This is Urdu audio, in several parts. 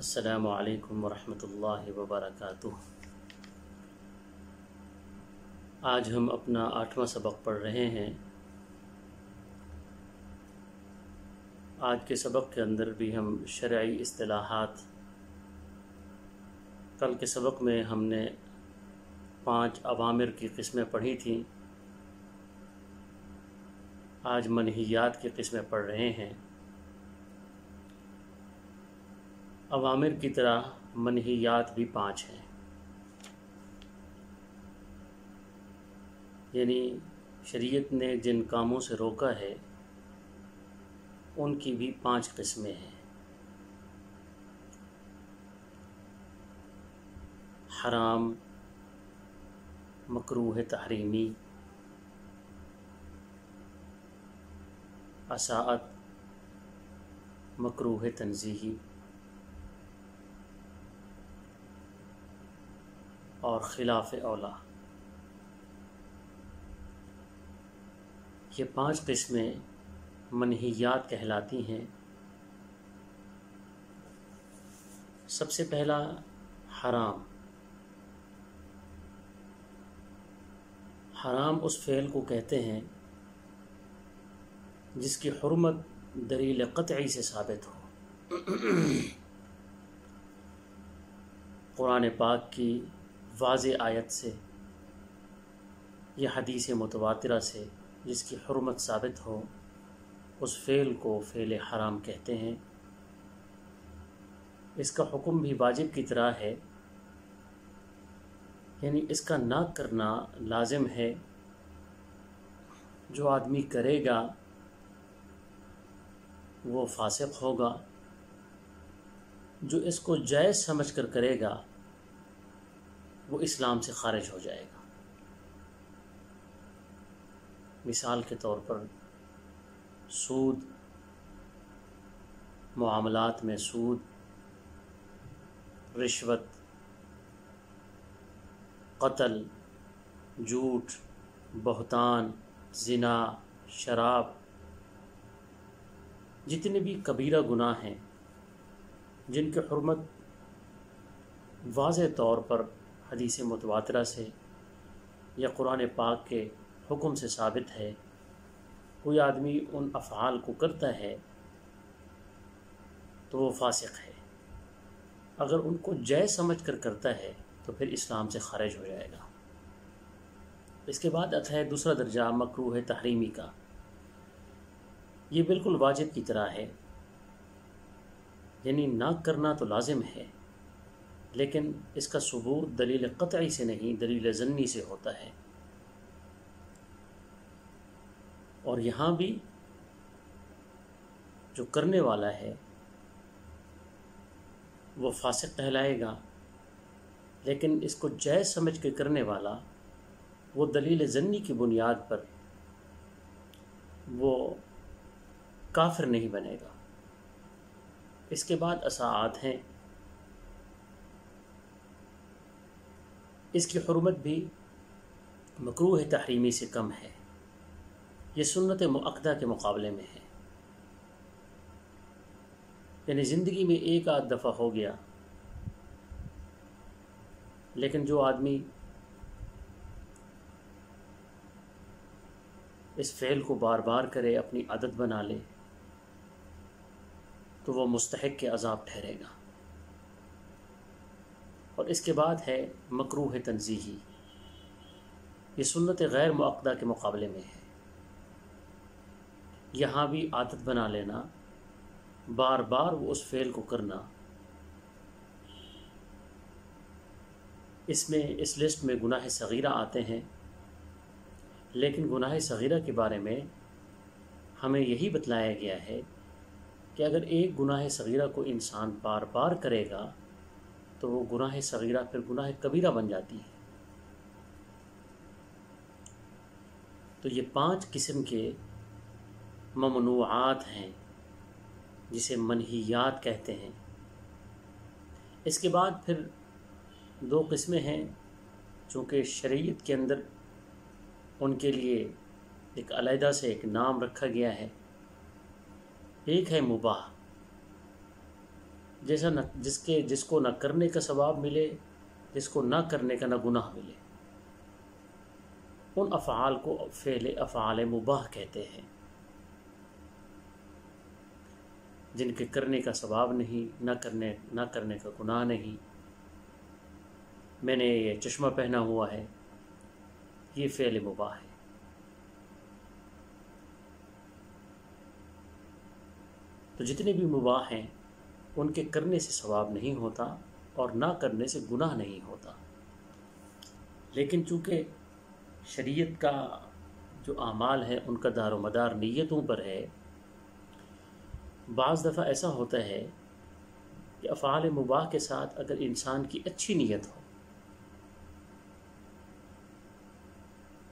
السلام علیکم ورحمۃ اللہ وبرکاتہ۔ آج ہم اپنا 8واں سبق پڑھ رہے ہیں۔ آج کے سبق کے اندر بھی ہم شرعی اصطلاحات، کل کے سبق میں ہم نے 5 اوامر کی قسمیں پڑھی تھیں، آج منہیات کی قسمیں پڑھ رہے ہیں۔ اوامر کی طرح منہیات بھی 5 ہیں، یعنی شریعت نے جن کاموں سے روکا ہے ان کی بھی 5 قسمیں ہیں۔ حرام، مکروہ تحریمی، اساءت، مکروہ تنزیہی اور خلاف اولا۔ یہ 5 قسمیں منہیات کہلاتی ہیں۔ سب سے پہلا حرام۔ حرام اس فعل کو کہتے ہیں جس کی حرمت دلیل قطعی سے ثابت ہو۔ قرآن پاک کی واضح آیت سے یا حدیث متواترہ سے جس کی حرمت ثابت ہو، اس فعل کو فعل حرام کہتے ہیں۔ اس کا حکم بھی واجب کی طرح ہے، یعنی اس کا نہ کرنا لازم ہے۔ جو آدمی کرے گا وہ فاسق ہوگا، جو اس کو جائز سمجھ کر کرے گا وہ اسلام سے خارج ہو جائے گا۔ مثال کے طور پر سود، معاملات میں سود، رشوت، قتل، جھوٹ، بہتان، زنا، شراب، جتنے بھی کبیرہ گناہ ہیں جن کی حرمت واضح طور پر حدیث متواترہ سے یا قرآن پاک کے حکم سے ثابت ہے، کوئی آدمی ان افعال کو کرتا ہے تو وہ فاسق ہے۔ اگر ان کو جائز سمجھ کر کرتا ہے تو پھر اسلام سے خارج ہو جائے گا۔ اس کے بعد آتا ہے دوسرا درجہ مکروہ تحریمی کا۔ یہ بالکل واجب کی طرح ہے، یعنی نہ کرنا تو لازم ہے، لیکن اس کا ثبوت دلیل قطعی سے نہیں، دلیل ظنی سے ہوتا ہے۔ اور یہاں بھی جو کرنے والا ہے وہ فاسق کہلائے گا، لیکن اس کو جائز سمجھ کے کرنے والا وہ دلیل ظنی کی بنیاد پر وہ کافر نہیں بنے گا۔ اس کے بعد اساءات ہیں۔ اس کی حرمت بھی مکروہ تحریمی سے کم ہے، یہ سنت مؤکدہ کے مقابلے میں ہے، یعنی زندگی میں ایک آدھ دفعہ ہو گیا، لیکن جو آدمی اس فعل کو بار بار کرے، اپنی عادت بنا لے، تو وہ مستحق کے عذاب ٹھہرے گا۔ اور اس کے بعد ہے مکروہ تنزیہی، یہ سنت غیر مؤکدہ کے مقابلے میں ہے۔ یہاں بھی عادت بنا لینا، بار بار وہ اس فعل کو کرنا۔ اس لسٹ میں گناہ صغیرہ آتے ہیں، لیکن گناہ صغیرہ کے بارے میں ہمیں یہی بتلایا گیا ہے کہ اگر ایک گناہ صغیرہ کو انسان بار بار کرے گا تو وہ گناہ صغیرہ پھر گناہ کبیرہ بن جاتی ہے۔ تو یہ 5 قسم کے ممنوعات ہیں جسے منہیات کہتے ہیں۔ اس کے بعد پھر 2 قسمیں ہیں، چونکہ شریعت کے اندر ان کے لیے ایک علیحدہ سے ایک نام رکھا گیا ہے۔ ایک ہے مباح، جیسا نہ جس کو نہ کرنے کا ثواب ملے، جس کو نہ کرنے کا نہ گناہ ملے، ان افعال کو افعال مباح کہتے ہیں، جن کے کرنے کا ثواب نہیں، نہ کرنے کا گناہ نہیں۔ میں نے یہ چشمہ پہنا ہوا ہے، یہ فعل مباح ہے۔ تو جتنے بھی مباح ہیں ان کے کرنے سے ثواب نہیں ہوتا اور نہ کرنے سے گناہ نہیں ہوتا، لیکن چونکہ شریعت کا جو اعمال ہے ان کا دار و مدار نیتوں پر ہے، بعض دفعہ ایسا ہوتا ہے کہ افعال مباح کے ساتھ اگر انسان کی اچھی نیت ہو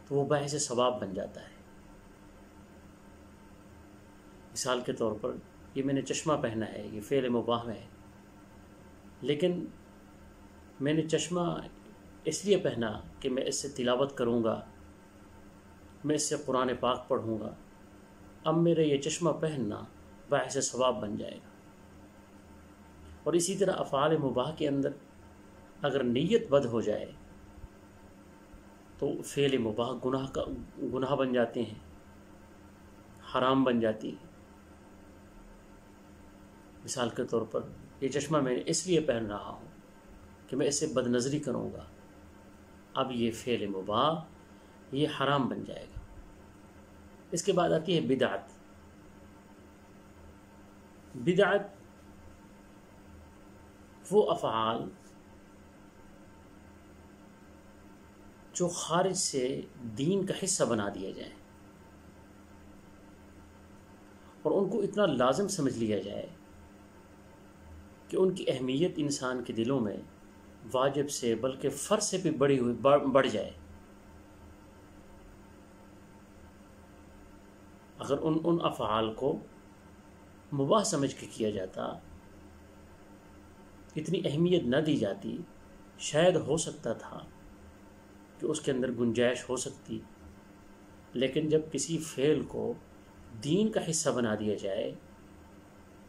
تو وہ باعث ثواب بن جاتا ہے۔ مثال کے طور پر یہ میں نے چشمہ پہنا ہے، یہ فعل مباح میں ہے، لیکن میں نے چشمہ اس لیے پہنا کہ میں اس سے تلاوت کروں گا، میں اس سے قرآن پاک پڑھوں گا، اب میرا یہ چشمہ پہننا باعث ثواب بن جائے گا۔ اور اسی طرح افعال مباح کے اندر اگر نیت بد ہو جائے تو فعل مباح گناہ بن جاتے ہیں، حرام بن جاتی ہے۔ مثال کے طور پر یہ چشمہ میں اس لیے پہن رہا ہوں کہ میں اس سے بد نظری کروں گا، اب یہ فعل مباح یہ حرام بن جائے گا۔ اس کے بعد آتی ہے بدعت۔ بدعت وہ افعال جو خارج سے دین کا حصہ بنا دیے جائیں اور ان کو اتنا لازم سمجھ لیا جائے کہ ان کی اہمیت انسان کے دلوں میں واجب سے بلکہ فرض سے بھی بڑھ جائے۔ اگر ان افعال کو مباح سمجھ کے کیا جاتا، اتنی اہمیت نہ دی جاتی، شاید ہو سکتا تھا کہ اس کے اندر گنجائش ہو سکتی، لیکن جب کسی فعل کو دین کا حصہ بنا دیا جائے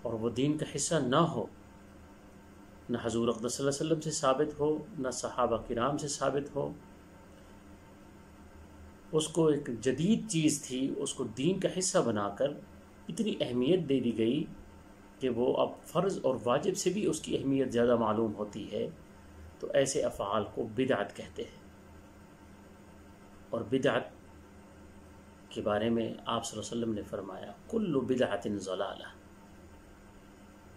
اور وہ دین کا حصہ نہ ہو، نہ حضور اقدس صلی اللہ علیہ وسلم سے ثابت ہو، نہ صحابہ کرام سے ثابت ہو، اس کو ایک جدید چیز تھی، اس کو دین کا حصہ بنا کر اتنی اہمیت دے دی گئی کہ وہ اب فرض اور واجب سے بھی اس کی اہمیت زیادہ معلوم ہوتی ہے، تو ایسے افعال کو بدعت کہتے ہیں۔ اور بدعت کے بارے میں آپ صلی اللہ علیہ وسلم نے فرمایا کل بدعت ضلالہ،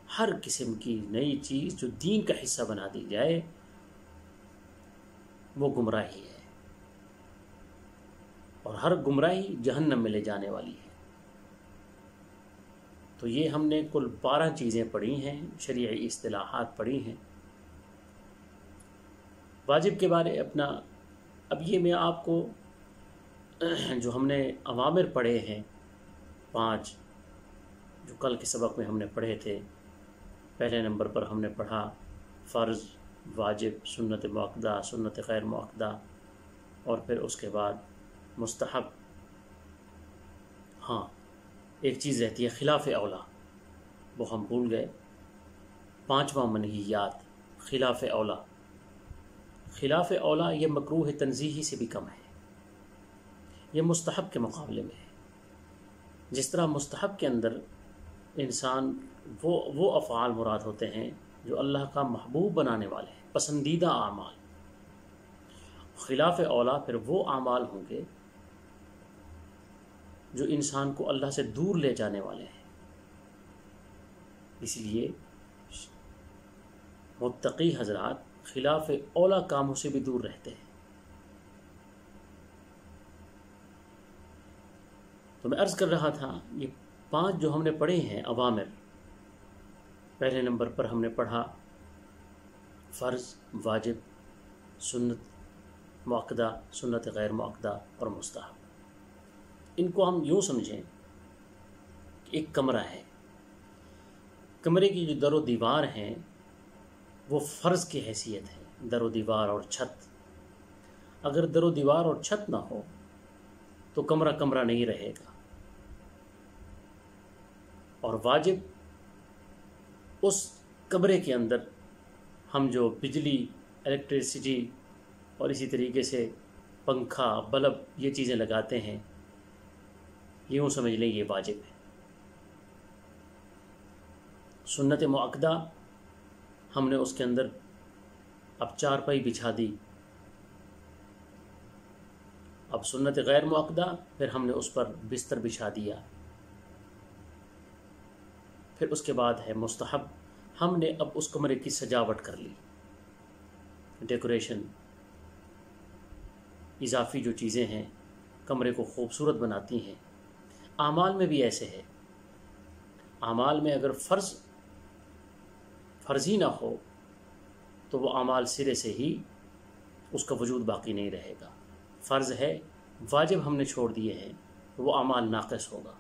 ہر قسم کی نئی چیز جو دین کا حصہ بنا دی جائے وہ گمراہی ہے، اور ہر گمراہی جہنم میں لے جانے والی ہے۔ تو یہ ہم نے کل 12 چیزیں پڑھی ہیں، شرعی اصطلاحات پڑھی ہیں۔ واجب کے بارے اپنا، اب یہ میں آپ کو جو ہم نے اوامر پڑھے ہیں 5، جو کل کے سبق میں ہم نے پڑھے تھے، پہلے نمبر پر ہم نے پڑھا فرض، واجب، سنت مؤکدہ، سنت غیر مؤکدہ، اور پھر اس کے بعد مستحب۔ ہاں، ایک چیز رہتی ہے خلاف اولا، وہ ہم بھول گئے، 5واں منہیات، خلاف اولا۔ خلاف اولا یہ مکروہ تنزیہی سے بھی کم ہے، یہ مستحب کے مقابلے میں ہے۔ جس طرح مستحب کے اندر انسان وہ افعال مراد ہوتے ہیں جو اللہ کا محبوب بنانے والے ہیں، پسندیدہ اعمال۔ خلاف اولا پھر وہ اعمال ہوں گے جو انسان کو اللہ سے دور لے جانے والے ہیں۔ اس لیے متقی حضرات خلاف اولا کاموں سے بھی دور رہتے ہیں۔ تو میں عرض کر رہا تھا یہ 5 جو ہم نے پڑھے ہیں اوامر، پہلے نمبر پر ہم نے پڑھا فرض، واجب، سنت مؤکدہ، سنت غیر مؤکدہ اور مستحب۔ ان کو ہم یوں سمجھیں کہ ایک کمرہ ہے، کمرے کی جو در و دیوار ہیں وہ فرض کی حیثیت ہے، در و دیوار اور چھت۔ اگر در و دیوار اور چھت نہ ہو تو کمرہ کمرہ نہیں رہے گا۔ اور واجب اس کمرے کے اندر ہم جو بجلی، الیکٹریسٹی اور اسی طریقے سے پنکھا، بلب، یہ چیزیں لگاتے ہیں، یوں سمجھ لیں یہ واجب ہے۔ سنت مؤکدہ ہم نے اس کے اندر اب چارپائی بچھا دی۔ اب سنت غیر مؤکدہ پھر ہم نے اس پر بستر بچھا دیا۔ پھر اس کے بعد ہے مستحب، ہم نے اب اس کمرے کی سجاوٹ کر لی، ڈیکوریشن، اضافی جو چیزیں ہیں کمرے کو خوبصورت بناتی ہیں۔ اعمال میں بھی ایسے ہے، اعمال میں اگر فرض ہی نہ ہو تو وہ اعمال سرے سے ہی اس کا وجود باقی نہیں رہے گا۔ فرض ہے، واجب ہم نے چھوڑ دیے ہیں تو وہ اعمال ناقص ہوگا۔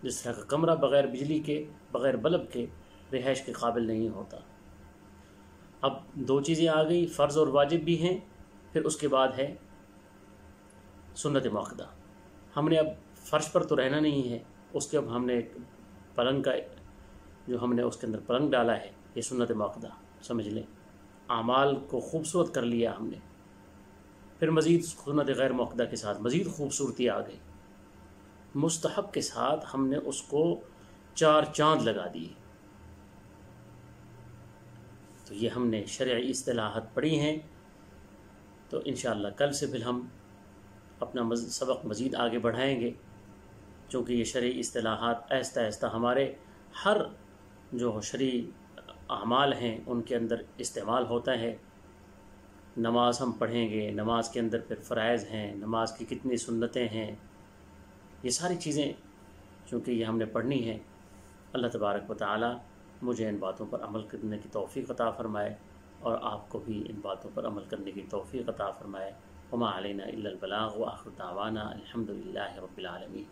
جس طرح کا کمرہ بغیر بجلی کے، بغیر بلب کے رہائش کے قابل نہیں ہوتا۔ اب دو چیزیں آ گئی، فرض اور واجب بھی ہیں، پھر اس کے بعد ہے سنت مؤکدہ۔ ہم نے اب فرش پر تو رہنا نہیں ہے، اس کے اب ہم نے پلنگ کا جو ہم نے اس کے اندر پلنگ ڈالا ہے، یہ سنت مؤکدہ سمجھ لیں۔ اعمال کو خوبصورت کر لیا ہم نے، پھر مزید سنت غیر مؤکدہ کے ساتھ مزید خوبصورتی آ گئی۔ مستحب کے ساتھ ہم نے اس کو 4 چاند لگا دیے۔ تو یہ ہم نے شرعی اصطلاحات پڑھی ہیں، تو انشاءاللہ کل سے پھر ہم اپنا سبق مزید آگے بڑھائیں گے، چونکہ یہ شرعی اصطلاحات آہستہ آہستہ ہمارے ہر جو شرعی اعمال ہیں ان کے اندر استعمال ہوتا ہے۔ نماز ہم پڑھیں گے، نماز کے اندر پھر فرائض ہیں، نماز کی کتنی سنتیں ہیں، یہ ساری چیزیں چونکہ یہ ہم نے پڑھنی ہیں۔ اللہ تبارک و تعالی مجھے ان باتوں پر عمل کرنے کی توفیق عطا فرمائے، اور آپ کو بھی ان باتوں پر عمل کرنے کی توفیق عطا فرمائے۔ وما علینا الا البلاغ، وآخر دعوانا الحمد للہ رب العالمین۔